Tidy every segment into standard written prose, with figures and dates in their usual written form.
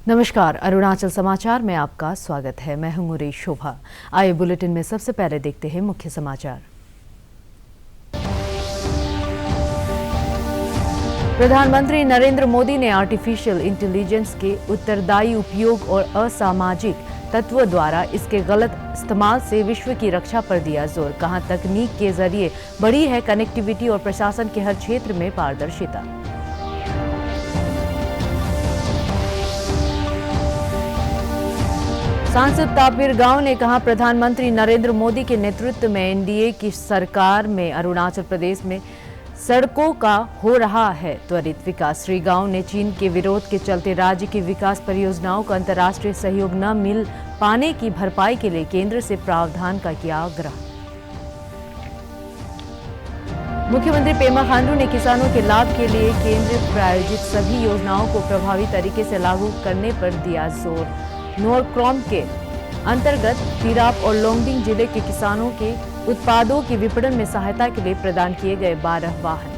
नमस्कार, अरुणाचल समाचार में आपका स्वागत है। मैं हूं मुरी शोभा। आइए बुलेटिन में सबसे पहले देखते हैं मुख्य समाचार। प्रधानमंत्री नरेंद्र मोदी ने आर्टिफिशियल इंटेलिजेंस के उत्तरदायी उपयोग और असामाजिक तत्वों द्वारा इसके गलत इस्तेमाल से विश्व की रक्षा पर दिया जोर। कहा, तकनीक के जरिए बढ़ी है कनेक्टिविटी और प्रशासन के हर क्षेत्र में पारदर्शिता। सांसद तापिर गांव ने कहा, प्रधानमंत्री नरेंद्र मोदी के नेतृत्व में एनडीए की सरकार में अरुणाचल प्रदेश में सड़कों का हो रहा है त्वरित विकास। श्री गांव ने चीन के विरोध के चलते राज्य की विकास परियोजनाओं को अंतर्राष्ट्रीय सहयोग न मिल पाने की भरपाई के लिए केंद्र से प्रावधान का किया आग्रह। मुख्यमंत्री पेमा खांडू ने किसानों के लाभ के लिए केंद्र प्रायोजित सभी योजनाओं को प्रभावी तरीके से लागू करने पर दिया जोर। नोरक्रॉम के अंतर्गत तिराप और लोंगडिंग जिले के किसानों के उत्पादों की विपणन में सहायता के लिए प्रदान किए गए 12 वाहन।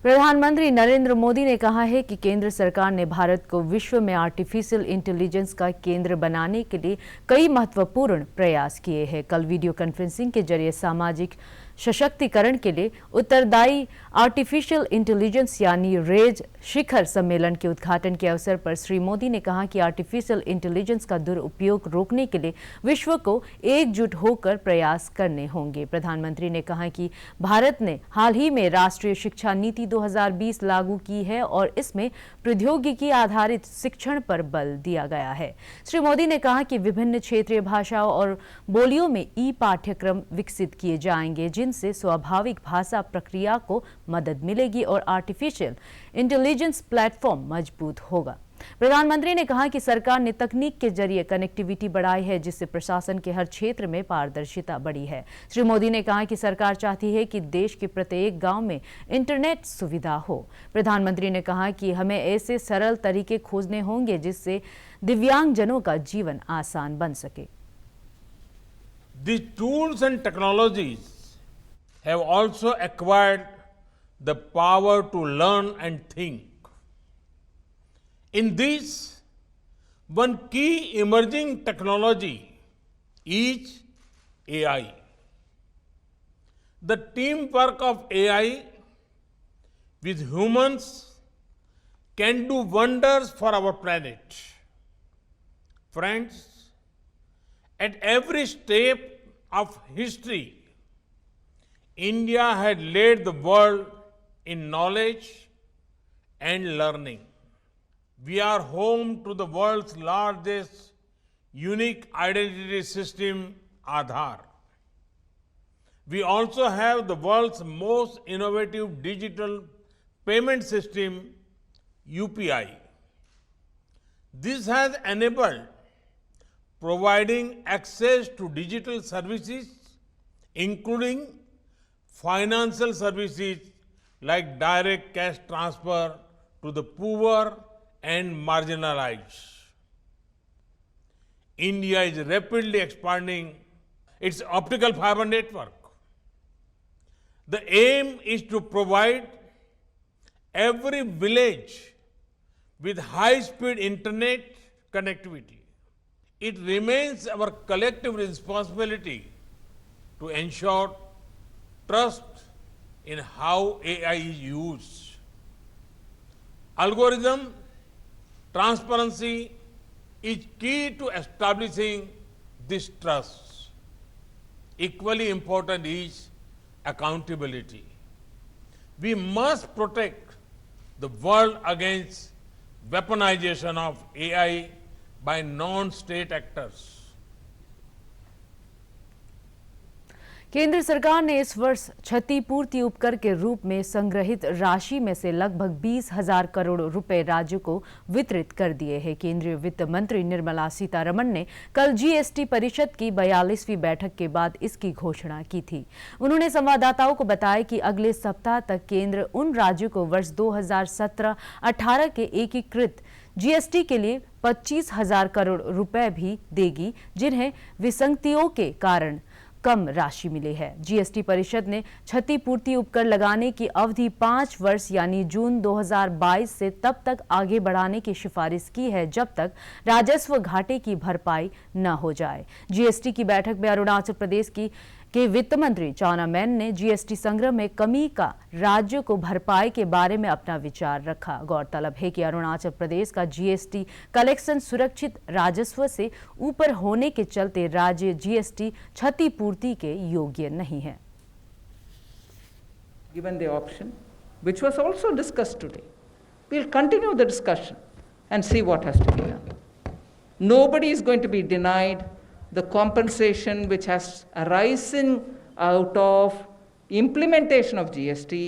प्रधानमंत्री नरेंद्र मोदी ने कहा है कि केंद्र सरकार ने भारत को विश्व में आर्टिफिशियल इंटेलिजेंस का केंद्र बनाने के लिए कई महत्वपूर्ण प्रयास किए हैं। कल वीडियो कॉन्फ्रेंसिंग के जरिए सामाजिक सशक्तिकरण के लिए उत्तरदायी आर्टिफिशियल इंटेलिजेंस यानी रेज शिखर सम्मेलन के उद्घाटन के अवसर पर श्री मोदी ने कहा कि आर्टिफिशियल इंटेलिजेंस का दुरुपयोग रोकने के लिए विश्व को एकजुट होकर प्रयास करने होंगे। प्रधानमंत्री ने कहा कि भारत ने हाल ही में राष्ट्रीय शिक्षा नीति 2020 लागू की है और इसमें प्रौद्योगिकी आधारित शिक्षण पर बल दिया गया है। श्री मोदी ने कहा कि विभिन्न क्षेत्रीय भाषाओं और बोलियों में ई पाठ्यक्रम विकसित किए जाएंगे जिनसे स्वाभाविक भाषा प्रक्रिया को मदद मिलेगी और आर्टिफिशियल इंटेलिजेंस प्लेटफॉर्म मजबूत होगा। प्रधानमंत्री ने कहा कि सरकार ने तकनीक के जरिए कनेक्टिविटी बढ़ाई है जिससे प्रशासन के हर क्षेत्र में पारदर्शिता बढ़ी है। श्री मोदी ने कहा कि सरकार चाहती है कि देश के प्रत्येक गांव में इंटरनेट सुविधा हो। प्रधानमंत्री ने कहा कि हमें ऐसे सरल तरीके खोजने होंगे जिससे दिव्यांगजनों का जीवन आसान बन सके। These tools and technologies have also acquired the power to learn and think. In this, one key emerging technology is AI. The teamwork of AI with humans can do wonders for our planet. Friends, at every step of history, India had led the world in knowledge and learning. We are home to the world's largest unique identity system, Aadhaar. We also have the world's most innovative digital payment system, UPI. This has enabled providing access to digital services, including financial services like direct cash transfer to the poor and marginalized. India is rapidly expanding its optical fiber network. The aim is to provide every village with high-speed internet connectivity. It remains our collective responsibility to ensure trust in how AI is used. Algorithm transparency is key to establishing this trust. Equally important is accountability. We must protect the world against weaponization of AI by non-state actors. केंद्र सरकार ने इस वर्ष क्षतिपूर्ति उपकर के रूप में संग्रहित राशि में से लगभग 20,000 करोड़ रुपए राज्य को वितरित कर दिए हैं। केंद्रीय वित्त मंत्री निर्मला सीतारमण ने कल जीएसटी परिषद की 42वीं बैठक के बाद इसकी घोषणा की थी। उन्होंने संवाददाताओं को बताया कि अगले सप्ताह तक केंद्र उन राज्यों को वर्ष 2017-18 के एकीकृत जीएसटी के लिए 25,000 करोड़ रुपए भी देगी जिन्हें विसंगतियों के कारण कम राशि मिली है। जीएसटी परिषद ने क्षतिपूर्ति उपकर लगाने की अवधि 5 वर्ष यानी जून 2022 से तब तक आगे बढ़ाने की सिफारिश की है जब तक राजस्व घाटे की भरपाई न हो जाए। जीएसटी की बैठक में अरुणाचल प्रदेश के वित्त मंत्री चाउना मैन ने जीएसटी संग्रह में कमी का राज्य को भरपाई के बारे में अपना विचार रखा। गौरतलब है कि अरुणाचल प्रदेश का जीएसटी कलेक्शन सुरक्षित राजस्व से ऊपर होने के चलते राज्य जीएसटी क्षतिपूर्ति के योग्य नहीं है। Given the option, which was also discussed today, we'll continue the discussion and see what has to be done. Nobody is going to be denied the compensation which has arisen out of implementation of GST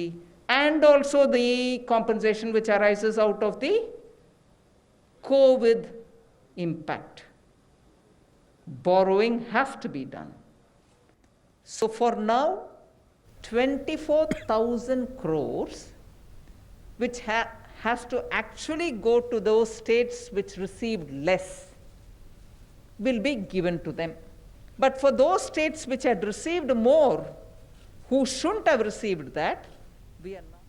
and also the compensation which arises out of the COVID impact. Borrowing has to be done. So for now, 24,000 crores, which has to actually go to those states which received less, will be given to them. But for those states which had received more, who shouldn't have received that, we are not.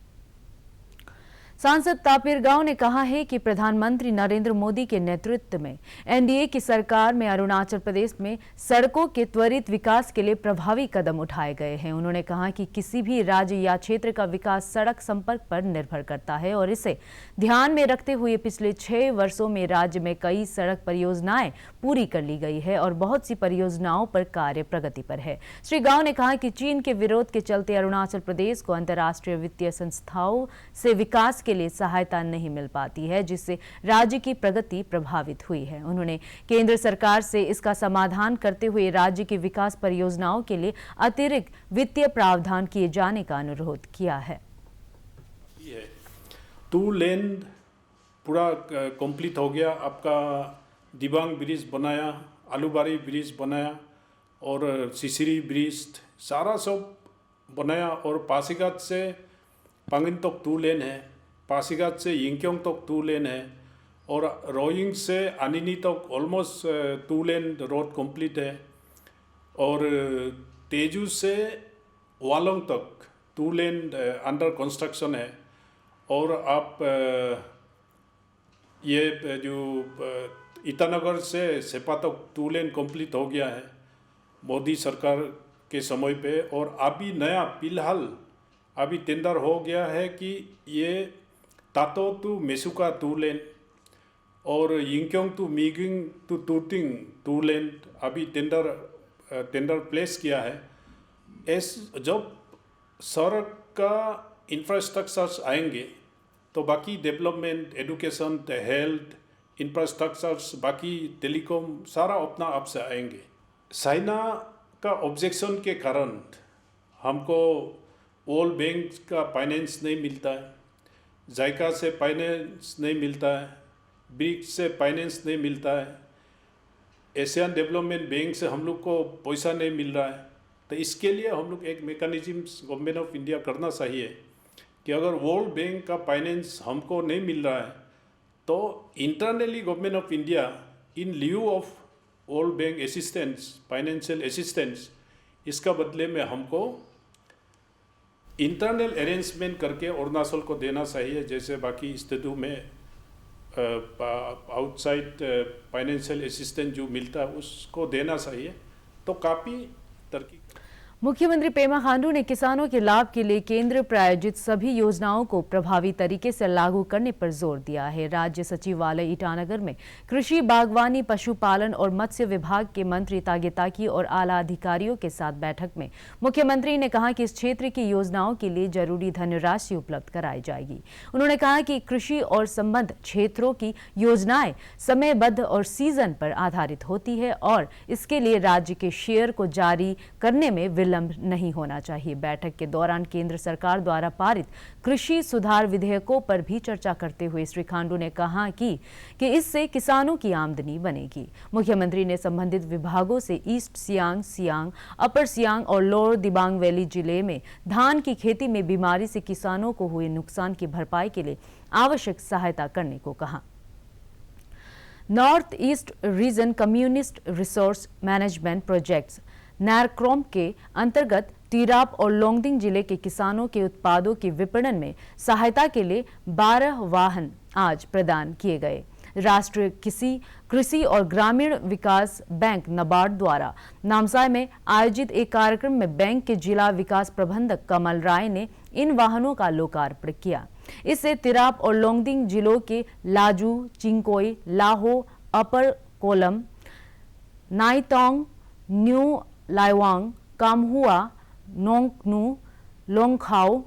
सांसद तापिर गांव ने कहा है कि प्रधानमंत्री नरेंद्र मोदी के नेतृत्व में एनडीए की सरकार में अरुणाचल प्रदेश में सड़कों के त्वरित विकास के लिए प्रभावी कदम उठाए गए हैं। उन्होंने कहा कि किसी भी राज्य या क्षेत्र का विकास सड़क संपर्क पर निर्भर करता है और इसे ध्यान में रखते हुए पिछले 6 वर्षों में राज्य में कई सड़क परियोजनाएं पूरी कर ली गई है और बहुत सी परियोजनाओं पर कार्य प्रगति पर है। श्री गांव ने कहा कि चीन के विरोध के चलते अरुणाचल प्रदेश को अंतर्राष्ट्रीय वित्तीय संस्थाओं से विकास के लिए सहायता नहीं मिल पाती है, जिससे राज्य की प्रगति प्रभावित हुई है। उन्होंने केंद्र सरकार से इसका समाधान करते हुए राज्य की विकास परियोजनाओं के लिए अतिरिक्त वित्तीय प्रावधान किए जाने का अनुरोध किया है। 2 लेन पूरा कंप्लीट हो गया। आपका दिबांग ब्रिज बनाया, आलूबारी ब्रिज बनाया और सिसिरी ब्रिज सारा सब बनाया और पासीघाट से पांगिन तक 2 लेन है, पासीघाट से यिंगक्योंग तक 2 लेन है और रोइंग से अनिनी तक ऑलमोस्ट 2 लेन रोड कंप्लीट है और तेजू से वालोंग तक 2 लेन अंडर कंस्ट्रक्शन है। और आप ये जो ईटानगर से सेपा तक 2 लेन कंप्लीट हो गया है मोदी सरकार के समय पे। और अभी नया फिलहाल अभी टेंडर हो गया है कि ये तातो टू मेसुका 2 लेन और यिंगक्योंग टू मीगिंग टू तुर्तिंग 2 लेन अभी टेंडर प्लेस किया है। जब सड़क का इंफ्रास्ट्रक्चर्स आएंगे तो बाकी डेवलपमेंट, एजुकेशन, हेल्थ, इंफ्रास्ट्रक्चर्स, बाकी टेलीकॉम सारा अपना आप से आएंगे। चाइना का ऑब्जेक्शन के कारण हमको वर्ल्ड बैंक का फाइनेंस नहीं मिलता है, जायका से फाइनेंस नहीं मिलता है, ब्रिक्स से फाइनेंस नहीं मिलता है, एशियन डेवलपमेंट बैंक से हम लोग को पैसा नहीं मिल रहा है। तो इसके लिए हम लोग एक मेकानिज्म गवर्नमेंट ऑफ इंडिया करना चाहिए कि अगर वर्ल्ड बैंक का फाइनेंस हमको नहीं मिल रहा है तो internally government of India in lieu of world bank assistance, financial assistance, इसका बदले में हमको इंटरनल अरेंजमेंट करके अरुणाचल को देना चाहिए, जैसे बाकी स्टेटों में आउटसाइड फाइनेंशियल असिस्टेंस जो मिलता है उसको देना चाहिए तो काफ़ी तरक्की। मुख्यमंत्री पेमा खांडू ने किसानों के लाभ के लिए केंद्र प्रायोजित सभी योजनाओं को प्रभावी तरीके से लागू करने पर जोर दिया है। राज्य सचिवालय ईटानगर में कृषि, बागवानी, पशुपालन और मत्स्य विभाग के मंत्री तागे ताकी और आला अधिकारियों के साथ बैठक में मुख्यमंत्री ने कहा कि इस क्षेत्र की योजनाओं के लिए जरूरी धनराशि उपलब्ध कराई जाएगी। उन्होंने कहा कि कृषि और संबद्ध क्षेत्रों की योजनाएं समयबद्ध और सीजन पर आधारित होती है और इसके लिए राज्य के शेयर को जारी करने में विलंब नहीं होना चाहिए। बैठक के दौरान केंद्र सरकार द्वारा पारित कृषि सुधार विधेयकों पर भी चर्चा करते हुए श्री खांडू ने कहा कि इससे किसानों की आमदनी बनेगी। मुख्यमंत्री ने संबंधित विभागों से ईस्ट सियांग, सियांग, अपर सियांग और लोअर दिबांग वैली जिले में धान की खेती में बीमारी से किसानों को हुए नुकसान की भरपाई के लिए आवश्यक सहायता करने को कहा। North East region communist resource management projects नैरक्रॉम के अंतर्गत तिराप और लोंगडिंग जिले के किसानों के उत्पादों के विपणन में सहायता के लिए 12 वाहन आज प्रदान किए गए। राष्ट्रीय कृषि और ग्रामीण विकास बैंक नाबार्ड द्वारा नामसाई में आयोजित एक कार्यक्रम में बैंक के जिला विकास प्रबंधक कमल राय ने इन वाहनों का लोकार्पण किया। इससे तिराप और लोंगडिंग जिलों के लाजू, चिंकोई, लाहो, अपर कोलम, नाइतोंग, न्यू लाइवांग, कामहुआ, नोंगनू, लोंगखाओ,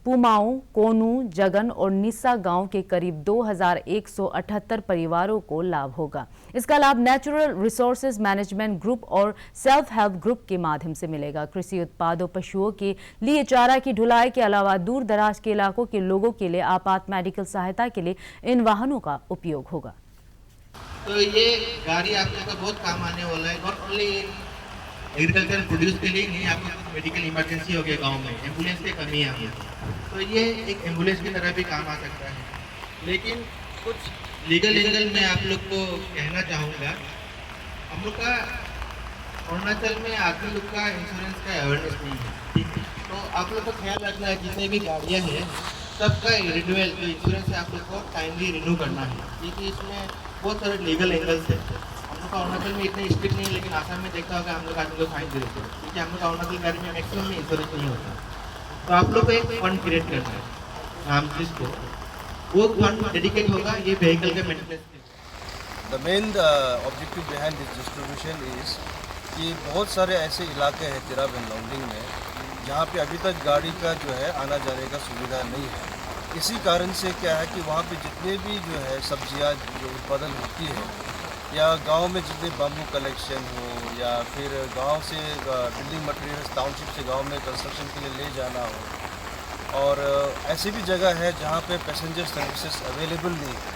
पुमाऊ, कोनू, जगन और निस्सा गांव के करीब 2178 परिवारों को लाभ होगा। इसका लाभ नेचुरल रिसोर्सेज मैनेजमेंट ग्रुप और सेल्फ हेल्प ग्रुप के माध्यम से मिलेगा। कृषि उत्पादों, पशुओं के लिए चारा की ढुलाई के अलावा दूर दराज के इलाकों के लोगों के लिए आपात मेडिकल सहायता के लिए इन वाहनों का उपयोग होगा। तो ये गाड़ी आप लोग का बहुत काम आने वाला है, नॉट ओनली एग्रीकल्चर प्रोड्यूस के लिए नहीं, आपको मेडिकल इमरजेंसी हो गया गांव में, एम्बुलेंस की कमी आ गई, तो ये एक एम्बुलेंस की तरह भी काम आ सकता है। लेकिन कुछ लीगल एंगल में आप लोग को कहना चाहूँगा, हम लोग का अरुणाचल में आदमी लोग का इंश्योरेंस का अवेयरनेस नहीं है, ठीक है। तो आप लोग को ख्याल रखना है, जितने भी गाड़ियाँ हैं सबका रिन्यूअल जो इंश्योरेंस है आप लोग को टाइमली रिन्यू करना है, क्योंकि इसमें बहुत सारे लीगल एंगल्स हैं। हम लोग का अरुणाचल में इतने स्ट्रिक्ट नहीं है, लेकिन आसाम में देखा होगा हम लोग आदमी को फाइन दे देते हैं, क्योंकि हम लोग का अरुणाचल गाड़ी में मैक्सिमम में इंश्योरेंस नहीं होता। तो आप लोग को एक फंड क्रिएट करना है नाम जिसको, वो फंड डेडिकेट होगा ये व्हीकल के मेंटेनेंस के लिए। The main objective behind this distribution is कि बहुत सारे ऐसे इलाके हैं तिराप एंड लोंगडिंग में जहाँ पे अभी तक गाड़ी का जो है आना जाने का सुविधा नहीं है। इसी कारण से क्या है कि वहाँ पे जितने भी जो है सब्जियाँ जो उत्पादन होती है, या गांव में जितने बाम्बू कलेक्शन हो, या फिर गांव से बिल्डिंग मटेरियल्स टाउनशिप से गांव में कंस्ट्रक्शन के लिए ले जाना हो, और ऐसी भी जगह है जहां पे पैसेंजर सर्विसेज अवेलेबल नहीं है,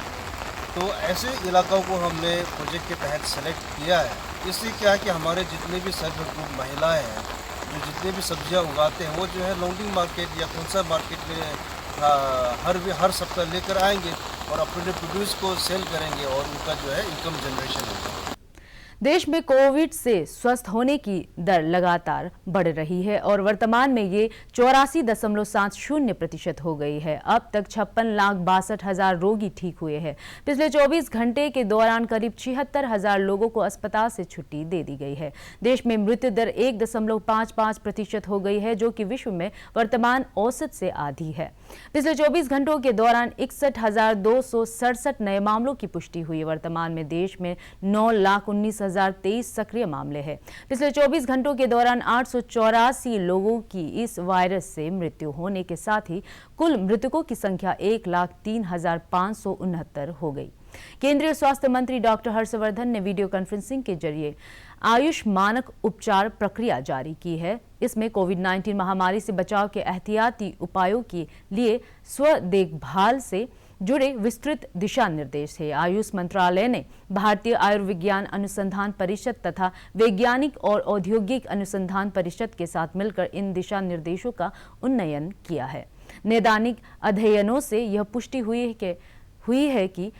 तो ऐसे इलाकों को हमने प्रोजेक्ट के तहत सेलेक्ट किया है। इससे क्या है कि हमारे जितने भी सेल्फ हेल्प ग्रुप महिलाएँ हैं जो जितने भी सब्जियां उगाते हैं, वो जो है लोंगडिंग मार्केट या खोंसा मार्केट में हर सप्ताह लेकर आएंगे और अपने प्रोड्यूस को सेल करेंगे और उनका जो है इनकम जनरेशन होगा। देश में कोविड से स्वस्थ होने की दर लगातार बढ़ रही है और वर्तमान में ये 84.70% हो गई है। अब तक 56,62,000 रोगी ठीक हुए हैं। पिछले 24 घंटे के दौरान करीब 76,000 लोगों को अस्पताल से छुट्टी दे दी गई है। देश में मृत्यु दर 1.55% हो गई है, जो कि विश्व में वर्तमान औसत से आधी है। पिछले 24 घंटों के दौरान 61,267 नए मामलों की पुष्टि हुई। वर्तमान में देश में 9,19,023 सक्रिय मामले हैं। पिछले 24 घंटों के दौरान 884 लोगों की इस वायरस से मृत्यु होने के साथ ही कुल मृतकों की संख्या 1,03,569 हो गई। केंद्रीय स्वास्थ्य मंत्री डॉक्टर हर्षवर्धन ने वीडियो कॉन्फ्रेंसिंग के जरिए आयुष मानक उपचार प्रक्रिया जारी की है। इसमें कोविड-19 महामारी से बचाव के एहतियाती उपायों के लिए स्व देखभाल से जुड़े विस्तृत दिशा निर्देश है। आयुष मंत्रालय ने भारतीय आयुर्विज्ञान अनुसंधान परिषद तथा वैज्ञानिक और औद्योगिक अनुसंधान परिषद के साथ मिलकर इन दिशा निर्देशों का उन्नयन किया है। नैदानिक अध्ययनों से यह पुष्टि हुई है कि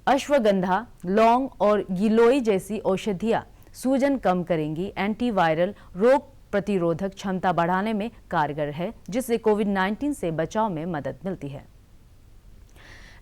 अश्वगंधा, लौंग और गिलोय जैसी औषधियां सूजन कम करेंगी, एंटीवायरल रोग प्रतिरोधक क्षमता बढ़ाने में कारगर है, जिससे कोविड-19 से बचाव में मदद मिलती है।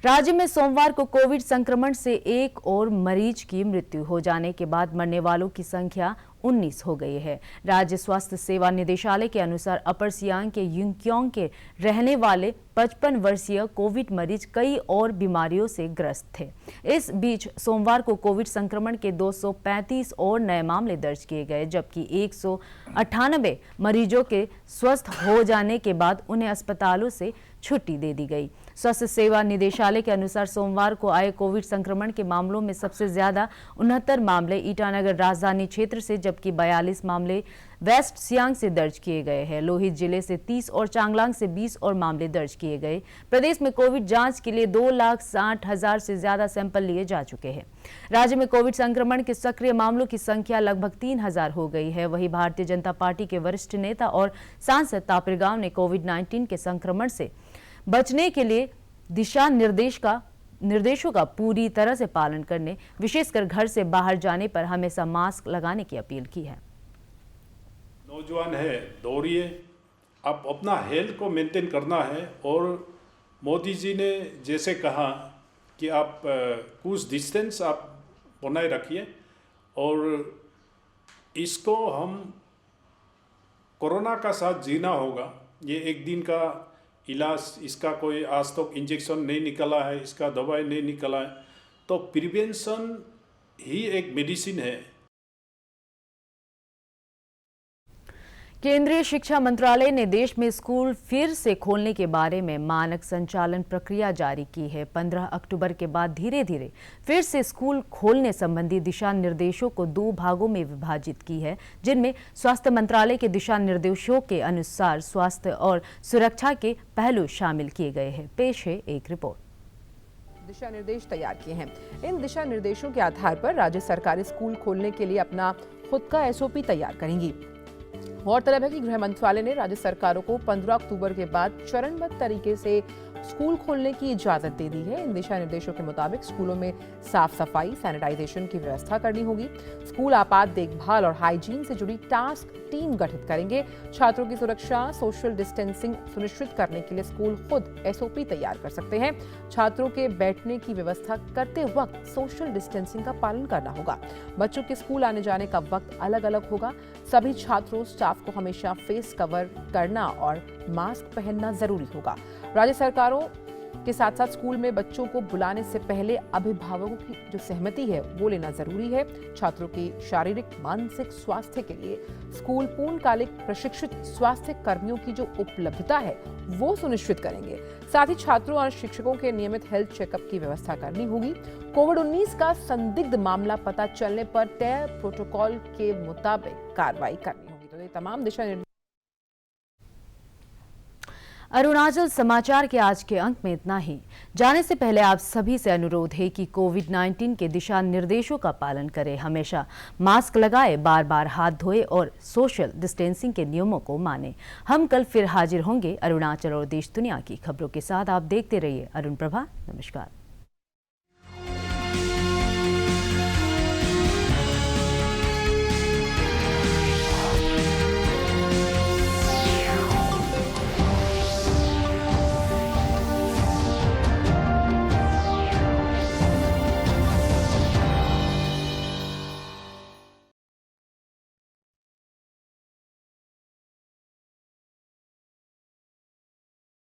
राज्य में सोमवार को कोविड संक्रमण से एक और मरीज की मृत्यु हो जाने के बाद मरने वालों की संख्या 19 हो गई है। राज्य स्वास्थ्य सेवा निदेशालय के अनुसार अपर सियांग के युंगक्योंग के रहने वाले 55 वर्षीय कोविड मरीज कई और बीमारियों से ग्रस्त थे। इस बीच सोमवार को कोविड संक्रमण के 235 और नए मामले दर्ज किए गए, जबकि 198 मरीजों के स्वस्थ हो जाने के बाद उन्हें अस्पतालों से छुट्टी दे दी गई। स्वास्थ्य सेवा निदेशालय के अनुसार सोमवार को आए कोविड संक्रमण के मामलों में सबसे ज्यादा 69 मामले ईटानगर राजधानी क्षेत्र से, जबकि 42 मामले वेस्ट सियांग से दर्ज किए गए हैं। लोहित जिले से 30 और चांगलांग से 20 और मामले दर्ज किए गए। प्रदेश में कोविड जांच के लिए 2,60,000 से ज्यादा सैंपल लिए जा चुके हैं। राज्य में कोविड संक्रमण के सक्रिय मामलों की संख्या लगभग 3,000 हो गई है। वहीं भारतीय जनता पार्टी के वरिष्ठ नेता और सांसद तापिर गाव ने कोविड-19 के संक्रमण से बचने के लिए दिशा निर्देशों का पूरी तरह से पालन करने, विशेषकर घर से बाहर जाने पर हमेशा मास्क लगाने की अपील की है। नौजवान है, दौड़िए, आप अपना हेल्थ को मेंटेन करना है। और मोदी जी ने जैसे कहा कि आप कुछ डिस्टेंस आप बनाए रखिए, और इसको हम कोरोना का साथ जीना होगा। ये एक दिन का इलाज, इसका कोई आज तक इंजेक्शन नहीं निकला है, इसका दवाई नहीं निकला है, तो प्रिवेंशन ही एक मेडिसिन है। केंद्रीय शिक्षा मंत्रालय ने देश में स्कूल फिर से खोलने के बारे में मानक संचालन प्रक्रिया जारी की है। 15 अक्टूबर के बाद धीरे धीरे फिर से स्कूल खोलने संबंधी दिशा निर्देशों को 2 भागों में विभाजित की है, जिनमें स्वास्थ्य मंत्रालय के दिशा निर्देशों के अनुसार स्वास्थ्य और सुरक्षा के पहलू शामिल किए गए हैं। पेश है एक रिपोर्ट। दिशा निर्देश तैयार किए हैं। इन दिशा निर्देशों के आधार पर राज्य सरकारें स्कूल खोलने के लिए अपना खुद का एसओपी तैयार करेंगी। गौरतलब है कि गृह मंत्रालय ने राज्य सरकारों को 15 अक्टूबर के बाद चरणबद्ध तरीके से स्कूल खोलने की इजाजत दे दी है। इन दिशा निर्देशों के मुताबिक स्कूलों में साफ सफाई, सैनिटाइजेशन की व्यवस्था करनी होगी। स्कूल आपात देखभाल और हाइजीन से जुड़ी टास्क टीम गठित करेंगे। छात्रों की सुरक्षा, सोशल डिस्टेंसिंग सुनिश्चित करने के लिए स्कूल खुद एसओपी तैयार कर सकते हैं। छात्रों के बैठने की व्यवस्था करते वक्त सोशल डिस्टेंसिंग का पालन करना होगा। बच्चों के स्कूल आने जाने का वक्त अलग अलग होगा। सभी छात्रों, स्टाफ को हमेशा फेस कवर करना और मास्क पहनना जरूरी होगा। राज्य सरकारों के साथ साथ स्कूल में बच्चों को बुलाने से पहले अभिभावकों की जो सहमति है वो लेना जरूरी है। छात्रों की शारीरिक मानसिक स्वास्थ्य के लिए स्कूल पूर्णकालिक प्रशिक्षित स्वास्थ्य कर्मियों की जो उपलब्धता है वो सुनिश्चित करेंगे। साथ ही छात्रों और शिक्षकों के नियमित हेल्थ चेकअप की व्यवस्था करनी होगी। कोविड-19 का संदिग्ध मामला पता चलने पर तय प्रोटोकॉल के मुताबिक कार्रवाई करनी होगी। तो ये तमाम दिशा निर्देश। अरुणाचल समाचार के आज के अंक में इतना ही। जाने से पहले आप सभी से अनुरोध है कि कोविड-19 के दिशा निर्देशों का पालन करें, हमेशा मास्क लगाए, बार बार हाथ धोए और सोशल डिस्टेंसिंग के नियमों को मानें। हम कल फिर हाजिर होंगे अरुणाचल और देश दुनिया की खबरों के साथ। आप देखते रहिए अरुण प्रभा। नमस्कार।